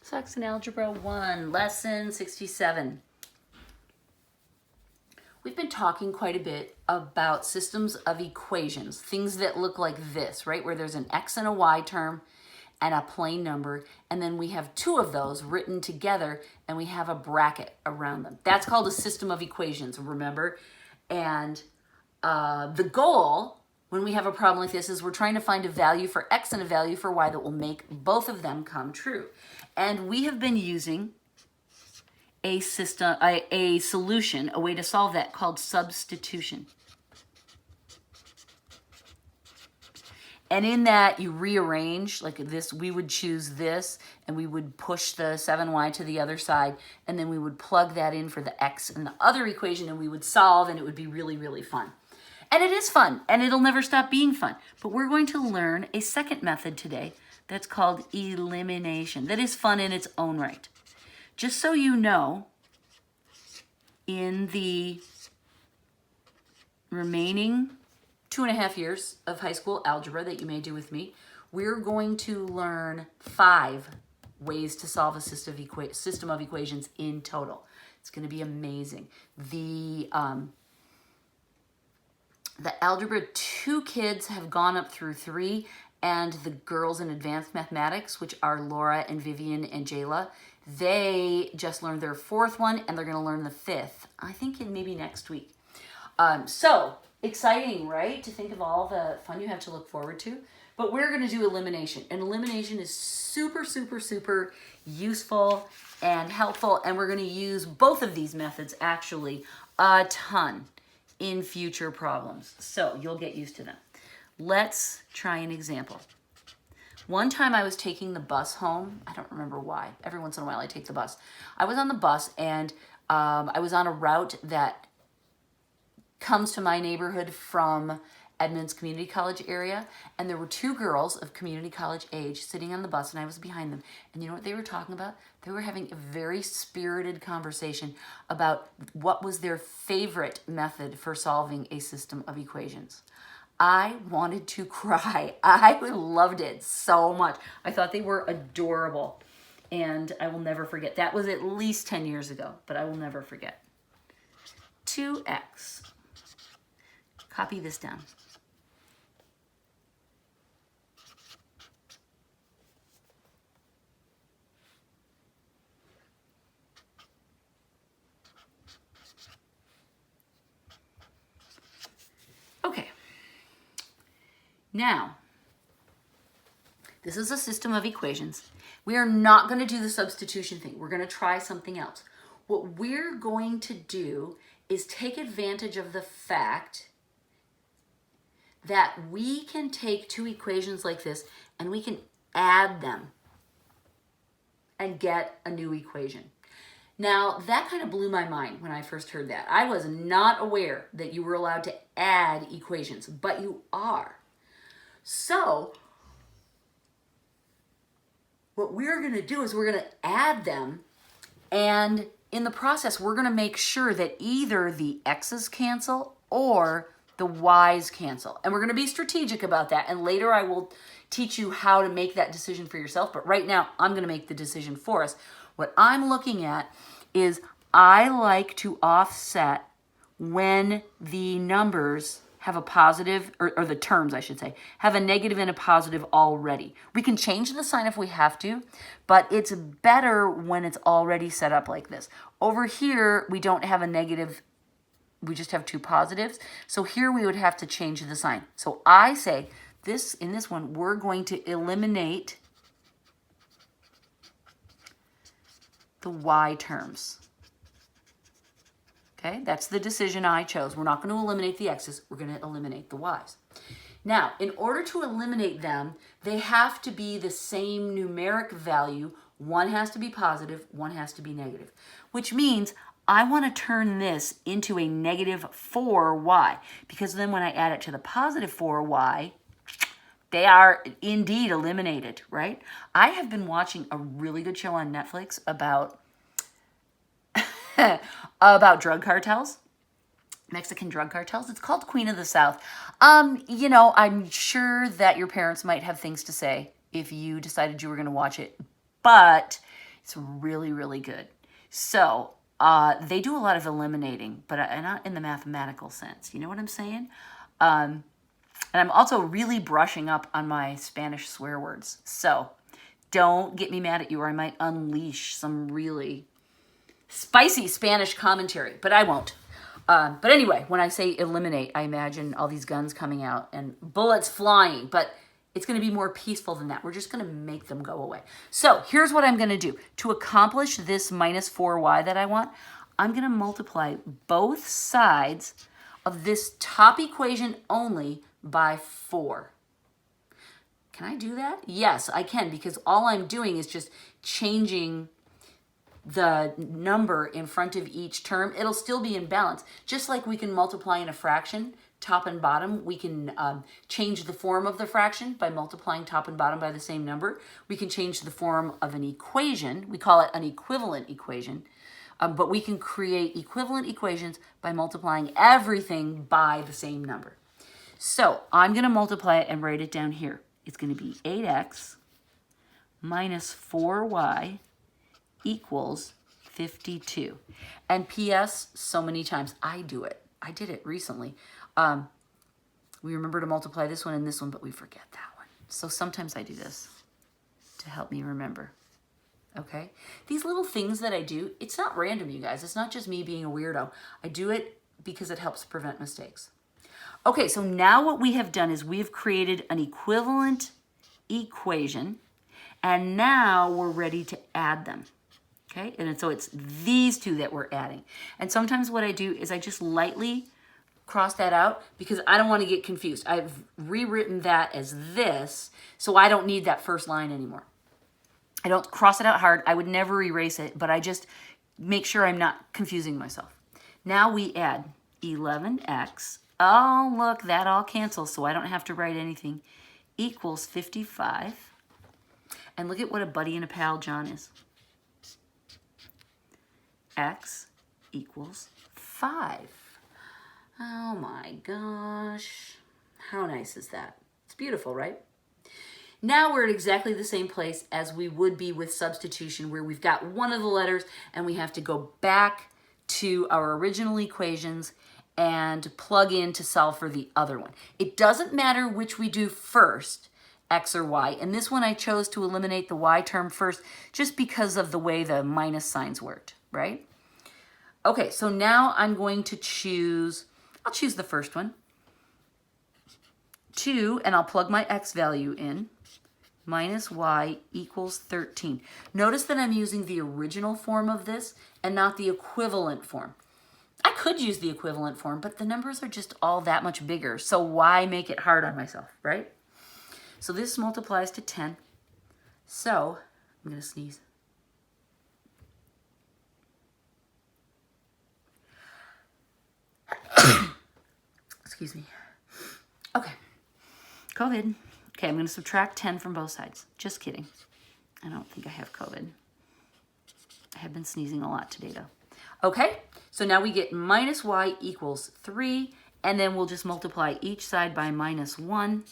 Saxon Algebra 1, Lesson 67. We've been talking quite a bit about systems of equations, things that look like this, right? Where there's an x and a y term and a plain number, and then we have two of those written together and we have a bracket around them. That's called a system of equations, remember? And the goal when we have a problem like this is we're trying to find a value for x and a value for y that will make both of them come true. And we have been using a system, a solution, a way to solve that called substitution. And in that you rearrange, like this, we would choose this and we would push the 7y to the other side, and then we would plug that in for the x in the other equation and we would solve, and it would be really, really fun. And it is fun, and it'll never stop being fun. But we're going to learn a second method today that's called elimination. That is fun in its own right. Just so you know, in the remaining 2.5 years of high school algebra that you may do with me, we're going to learn 5 ways to solve a system of equations in total. It's going to be amazing. The Algebra 2 kids have gone up through 3, and the girls in advanced mathematics, which are Laura and Vivian and Jayla, they just learned their 4th one, and they're going to learn the 5th, I think maybe next week. So exciting, right? To think of all the fun you have to look forward to. But we're going to do elimination. And elimination is super, super, super useful and helpful. And we're going to use both of these methods actually a ton in future problems. So you'll get used to them. Let's try an example. One time I was taking the bus home. I don't remember why. Every once in a while I take the bus. I was on the bus and I was on a route that comes to my neighborhood from Edmonds Community College area, and there were 2 girls of community college age sitting on the bus, and I was behind them. And you know what they were talking about? They were having a very spirited conversation about what was their favorite method for solving a system of equations. I wanted to cry. I loved it so much. I thought they were adorable, and I will never forget. That was at least 10 years ago, but I will never forget. 2x. Copy this down. Okay. Now, this is a system of equations. We are not going to do the substitution thing. We're going to try something else. What we're going to do is take advantage of the fact that we can take 2 equations like this and we can add them and get a new equation. Now, that kind of blew my mind when I first heard that. I was not aware that you were allowed to add equations, but you are. So, what we're going to do is we're going to add them, and in the process, we're going to make sure that either the x's cancel or the y's cancel. And we're going to be strategic about that. And later I will teach you how to make that decision for yourself. But right now, I'm going to make the decision for us. What I'm looking at is I like to offset when the numbers have a positive, or the terms, I should say, have a negative and a positive already. We can change the sign if we have to, but it's better when it's already set up like this. Over here, we don't have a negative. We just have 2 positives. So here we would have to change the sign. So I say this, in this one, we're going to eliminate the y terms. Okay, that's the decision I chose. We're not going to eliminate the x's. We're going to eliminate the y's. Now, in order to eliminate them, they have to be the same numeric value. One has to be positive, one has to be negative, which means I want to turn this into a negative 4y, because then when I add it to the positive 4y, they are indeed eliminated, right? I have been watching a really good show on Netflix about about drug cartels, Mexican drug cartels. It's called Queen of the South. You know, I'm sure that your parents might have things to say if you decided you were going to watch it, but It's really, really good. So they do a lot of eliminating, but not in the mathematical sense. You know what I'm saying? And I'm also really brushing up on my Spanish swear words. So don't get me mad at you, or I might unleash some really spicy Spanish commentary, but I won't. But anyway, when I say eliminate, I imagine all these guns coming out and bullets flying, but it's going to be more peaceful than that. We're just going to make them go away. So here's what I'm going to do. To accomplish this minus 4y that I want, I'm going to multiply both sides of this top equation only by 4. Can I do that? Yes, I can, because all I'm doing is just changing the number in front of each term. It'll still be in balance. Just like we can multiply in a fraction, top and bottom, we can change the form of the fraction by multiplying top and bottom by the same number. We can change the form of an equation. We call it an equivalent equation. But we can create equivalent equations by multiplying everything by the same number. So I'm going to multiply it and write it down here. It's going to be 8x minus 4y equals 52. And P.S. so many times, I do it. I did it recently. We remember to multiply this one and this one, but we forget that one. So sometimes I do this to help me remember. Okay? These little things that I do, it's not random, you guys. It's not just me being a weirdo. I do it because it helps prevent mistakes. Okay, so now what we have done is we've created an equivalent equation, and now we're ready to add them. Okay, and so it's these two that we're adding. And sometimes what I do is I just lightly cross that out because I don't want to get confused. I've rewritten that as this, so I don't need that first line anymore. I don't cross it out hard. I would never erase it, but I just make sure I'm not confusing myself. Now we add 11x. Oh, look, that all cancels, so I don't have to write anything. Equals 55. And look at what a buddy and a pal John is. X equals 5. Oh my gosh. How nice is that? It's beautiful, right? Now we're at exactly the same place as we would be with substitution, where we've got one of the letters and we have to go back to our original equations and plug in to solve for the other one. It doesn't matter which we do first, x or y. In this one, I chose to eliminate the y term first just because of the way the minus signs worked, right? Okay, so now I'm going to choose, I'll choose the first one, 2, and I'll plug my x value in, minus y equals 13. Notice that I'm using the original form of this and not the equivalent form. I could use the equivalent form, but the numbers are just all that much bigger, so why make it hard on myself, right? So this multiplies to 10. So I'm going to sneeze. Excuse me. Okay. COVID. Okay, I'm going to subtract 10 from both sides. Just kidding. I don't think I have COVID. I have been sneezing a lot today, though. Okay, so now we get minus y equals 3, and then we'll just multiply each side by minus 1,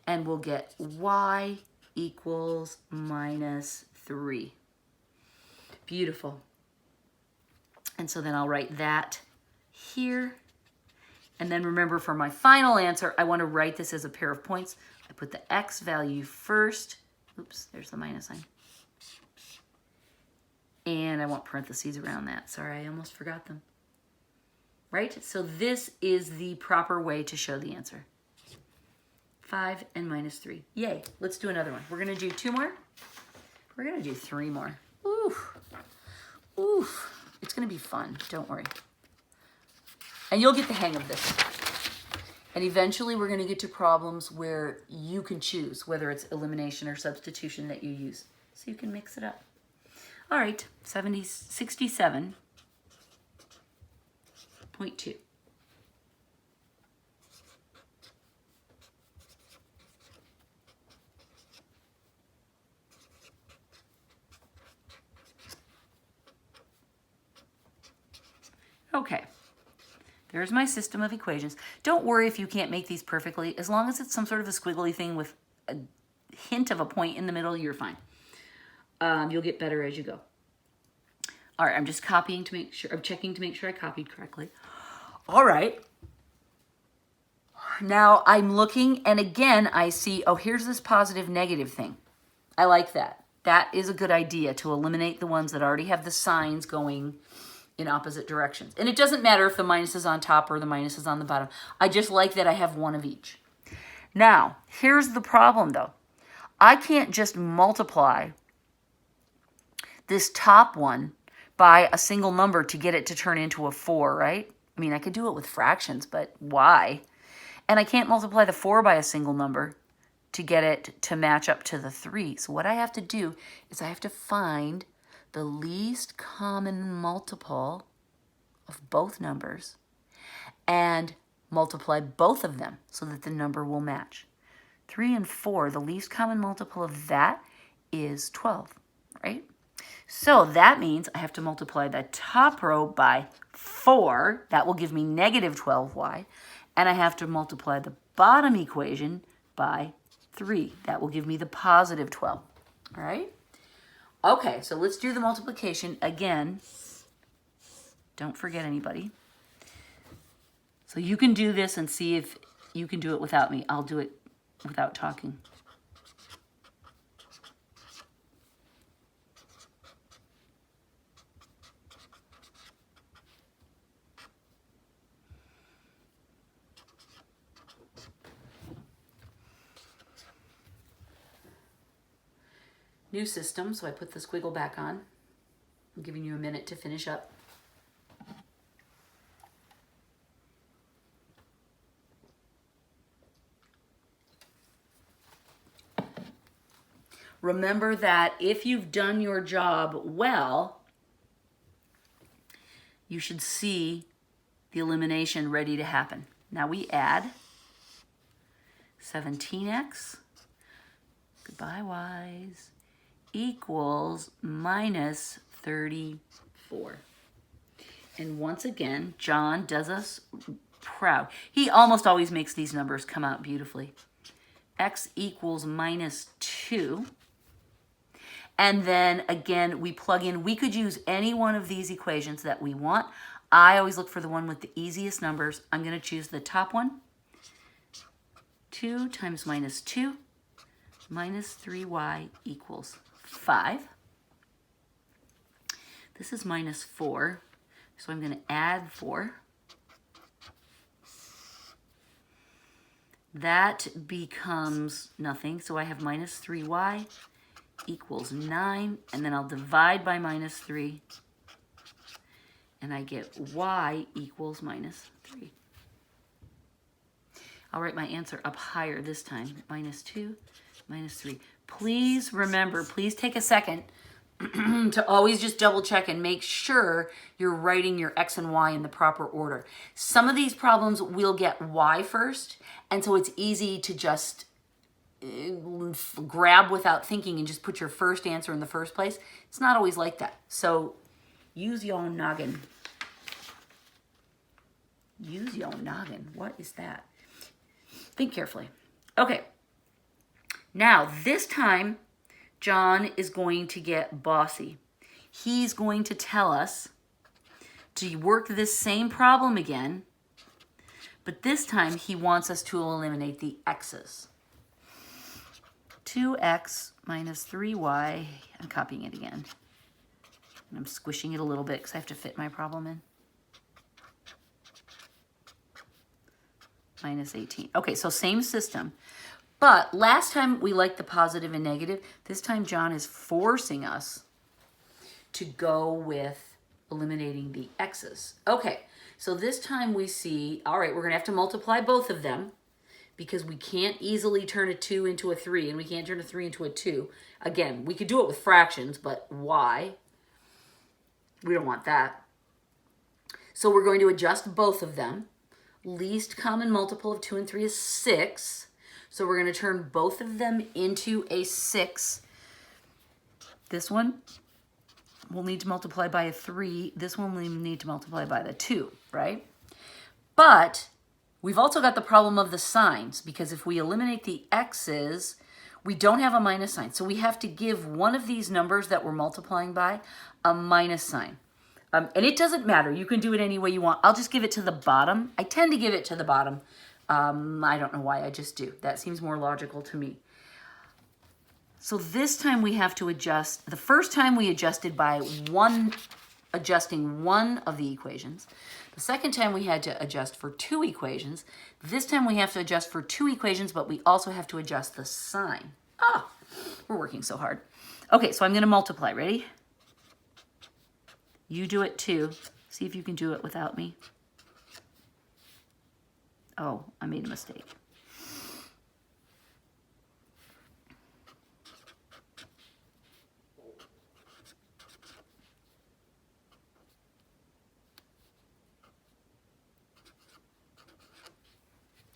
and we'll get y equals minus 3. Beautiful. And so then I'll write that here. And then remember, for my final answer, I want to write this as a pair of points. I put the x value first. Oops, there's the minus sign. And I want parentheses around that. Sorry, I almost forgot them. Right? So this is the proper way to show the answer. 5 and minus 3. Yay. Let's do another one. We're going to do 2 more. We're going to do 3 more. Oof. Oof. It's going to be fun. Don't worry. And you'll get the hang of this. And eventually we're going to get to problems where you can choose whether it's elimination or substitution that you use. So you can mix it up. All right, 67.2. Okay, there's my system of equations. Don't worry if you can't make these perfectly. As long as it's some sort of a squiggly thing with a hint of a point in the middle, you're fine. You'll get better as you go. All right, I'm just copying to make sure, I'm checking to make sure I copied correctly. All right. Now I'm looking, and again, I see, oh, here's this positive negative thing. I like that. That is a good idea, to eliminate the ones that already have the signs going in opposite directions. And it doesn't matter if the minus is on top or the minus is on the bottom. I just like that I have one of each. Now, here's the problem though. I can't just multiply this top one by a single number to get it to turn into a 4, right? I mean, I could do it with fractions, but why? And I can't multiply the 4 by a single number to get it to match up to the 3. So what I have to do is I have to find the least common multiple of both numbers and multiply both of them so that the number will match. 3 and 4, the least common multiple of that is 12, right? So that means I have to multiply the top row by 4. That will give me negative 12y. And I have to multiply the bottom equation by 3. That will give me the positive 12. All right? Okay, so let's do the multiplication again. Don't forget anybody. So you can do this and see if you can do it without me. I'll do it without talking. New system, so I put the squiggle back on. I'm giving you a minute to finish up. Remember that if you've done your job well, you should see the elimination ready to happen. Now we add 17x, goodbye y's, equals minus 34. And once again, John does us proud. He almost always makes these numbers come out beautifully. X equals minus 2. And then again, we plug in, we could use any one of these equations that we want. I always look for the one with the easiest numbers. I'm going to choose the top one. 2 times minus 2 minus 3y equals 5. This is minus 4, so I'm going to add 4. That becomes nothing, so I have minus 3y equals 9, and then I'll divide by minus 3, and I get y equals minus 3. I'll write my answer up higher this time, minus 2, minus 3. Please remember, please take a second to always just double check and make sure you're writing your x and y in the proper order. Some of these problems will get y first, and so it's easy to just grab without thinking and just put your first answer in the first place. It's not always like that. So use your noggin. Use your noggin. What is that? Think carefully. Okay. Now, this time, John is going to get bossy. He's going to tell us to work this same problem again, but this time he wants us to eliminate the x's. 2x minus 3y, I'm copying it again. And I'm squishing it a little bit because I have to fit my problem in. Minus 18. Okay, so same system. But last time we liked the positive and negative. This time John is forcing us to go with eliminating the x's. Okay, so this time we see, all right, we're going to have to multiply both of them because we can't easily turn a 2 into a 3 and we can't turn a 3 into a 2. Again, we could do it with fractions, but why? We don't want that. So we're going to adjust both of them. Least common multiple of 2 and 3 is 6. So we're going to turn both of them into a 6. This one will need to multiply by a 3. This one will need to multiply by the 2, right? But we've also got the problem of the signs, because if we eliminate the x's, We don't have a minus sign, so we have to give one of these numbers that we're multiplying by a minus sign. And it doesn't matter. You can do it any way you want. I'll just give it to the bottom. I tend to give it to the bottom. I don't know why, I just do. That seems more logical to me. So this time we have to adjust. The first time we adjusted by adjusting one of the equations. The second time we had to adjust for two equations. This time we have to adjust for two equations, but we also have to adjust the sign. We're working so hard. Okay, so I'm going to multiply. Ready? You do it too. See if you can do it without me. Oh, I made a mistake.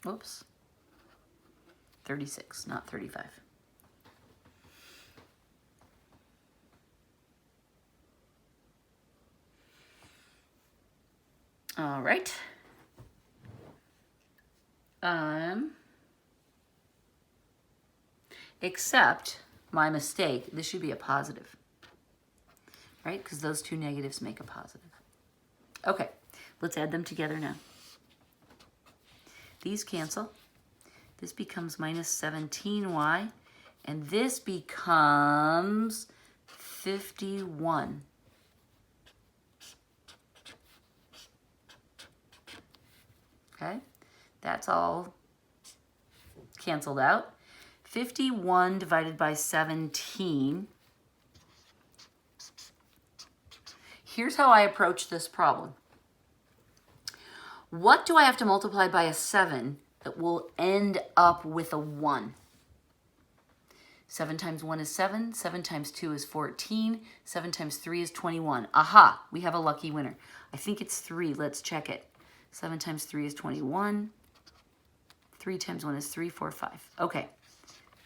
Whoops. 36, not 35. All right. Except my mistake, this should be a positive, right? Because those two negatives make a positive. Okay, let's add them together now. These cancel. This becomes minus 17y, and this becomes 51. Okay, that's all canceled out. 51 divided by 17. Here's how I approach this problem. What do I have to multiply by a 7 that will end up with a 1? 7 times 1 is 7. 7 times 2 is 14. 7 times 3 is 21. Aha, we have a lucky winner. I think it's 3. Let's check it. 7 times 3 is 21. 3 times 1 is 3, 4, 5. Okay.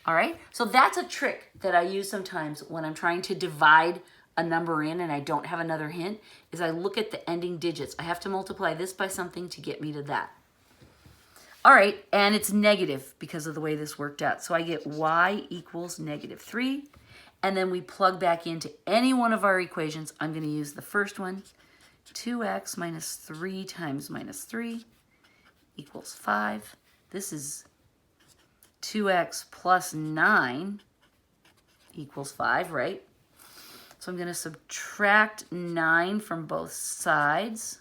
All right. So that's a trick that I use sometimes when I'm trying to divide a number in and I don't have another hint, is I look at the ending digits. I have to multiply this by something to get me to that. All right. And it's negative because of the way this worked out. So I get y equals negative 3. And then we plug back into any one of our equations. I'm going to use the first one. 2x minus 3 times minus 3 equals 5. This is 2x plus 9 equals 5, right? So I'm going to subtract 9 from both sides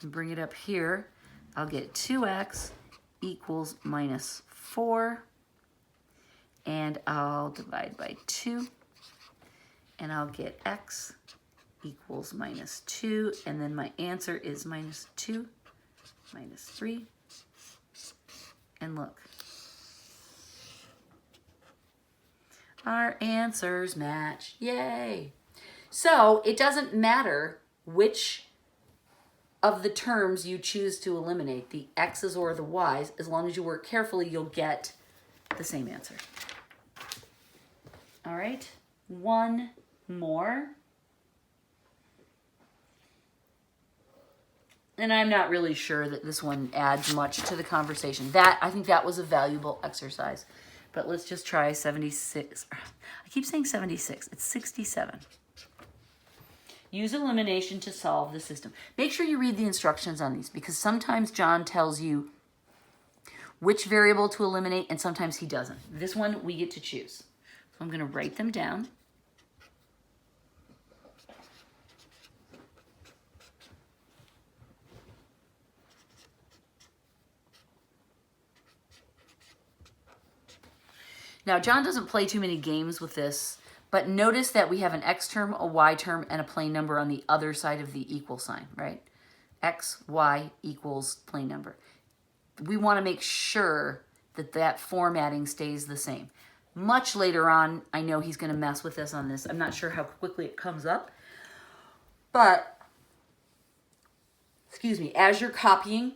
and bring it up here. I'll get 2x equals minus 4. And I'll divide by 2. And I'll get x equals minus 2. And then my answer is minus 2, minus 3. And look. Our answers match. Yay! So it doesn't matter which of the terms you choose to eliminate, the x's or the y's, as long as you work carefully, you'll get the same answer. All right, one more. And I'm not really sure that this one adds much to the conversation. I think that was a valuable exercise. But let's just try 76. I keep saying 76. It's 67. Use elimination to solve the system. Make sure you read the instructions on these, because sometimes John tells you which variable to eliminate and sometimes he doesn't. This one we get to choose. So I'm going to write them down. Now, John doesn't play too many games with this, but notice that we have an x term, a y term, and a plain number on the other side of the equal sign, right? X, y equals plain number. We want to make sure that that formatting stays the same. Much later on, I know he's going to mess with us on this. I'm not sure how quickly it comes up, but, excuse me, as you're copying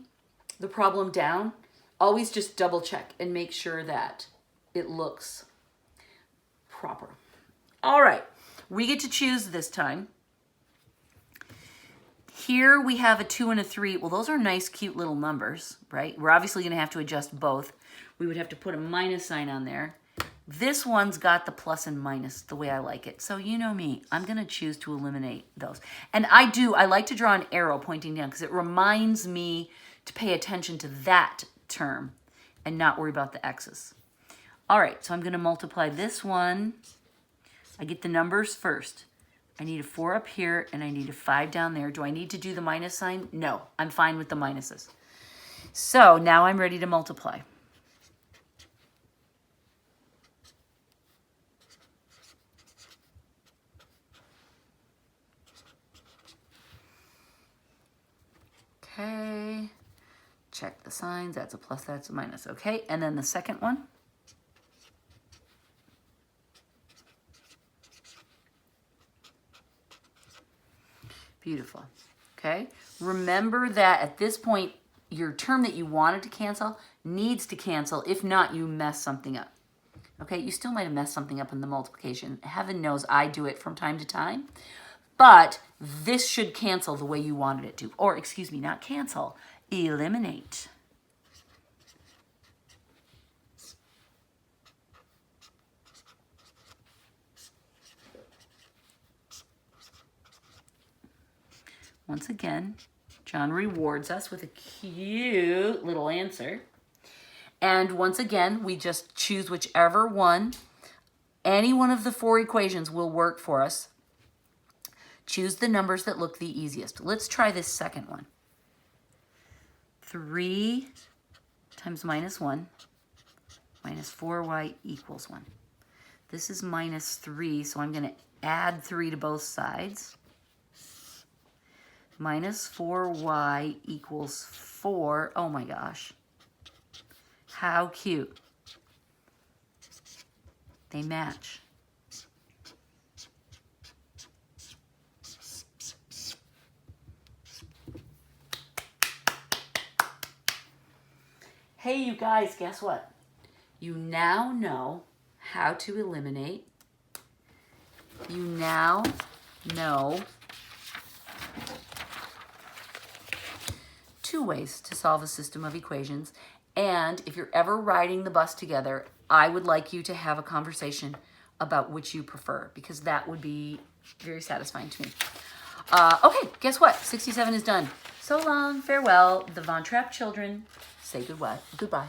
the problem down, always just double check and make sure that it looks proper. All right, we get to choose this time. Here we have a 2 and a 3. Well, those are nice, cute little numbers, right? We're obviously going to have to adjust both. We would have to put a minus sign on there. This one's got the plus and minus the way I like it. So you know me, I'm going to choose to eliminate those. And I like to draw an arrow pointing down because it reminds me to pay attention to that term and not worry about the x's. All right, so I'm going to multiply this one. I get the numbers first. I need a 4 up here and I need a 5 down there. Do I need to do the minus sign? No, I'm fine with the minuses. So now I'm ready to multiply. Okay, check the signs. That's a plus, that's a minus. Okay, and then the second one. Beautiful. Okay, remember that at this point, your term that you wanted to cancel needs to cancel. If not, you mess something up. Okay, you still might have messed something up in the multiplication. Heaven knows I do it from time to time. But this should cancel the way you wanted it to. Or, excuse me, not cancel, eliminate. Once again, John rewards us with a cute little answer. And once again, we just choose whichever one. Any one of the 4 equations will work for us. Choose the numbers that look the easiest. Let's try this second one. 3 times minus 1 minus 4y equals 1. This is minus 3, so I'm going to add 3 to both sides. Minus 4y equals 4. Oh my gosh. How cute. They match. Hey, you guys, guess what? You now know how to eliminate. You now know 2 ways to solve a system of equations. And if you're ever riding the bus together, I would like you to have a conversation about which you prefer, because that would be very satisfying to me. Okay, guess what? 67 is done. So long, farewell. The Von Trapp children say goodbye.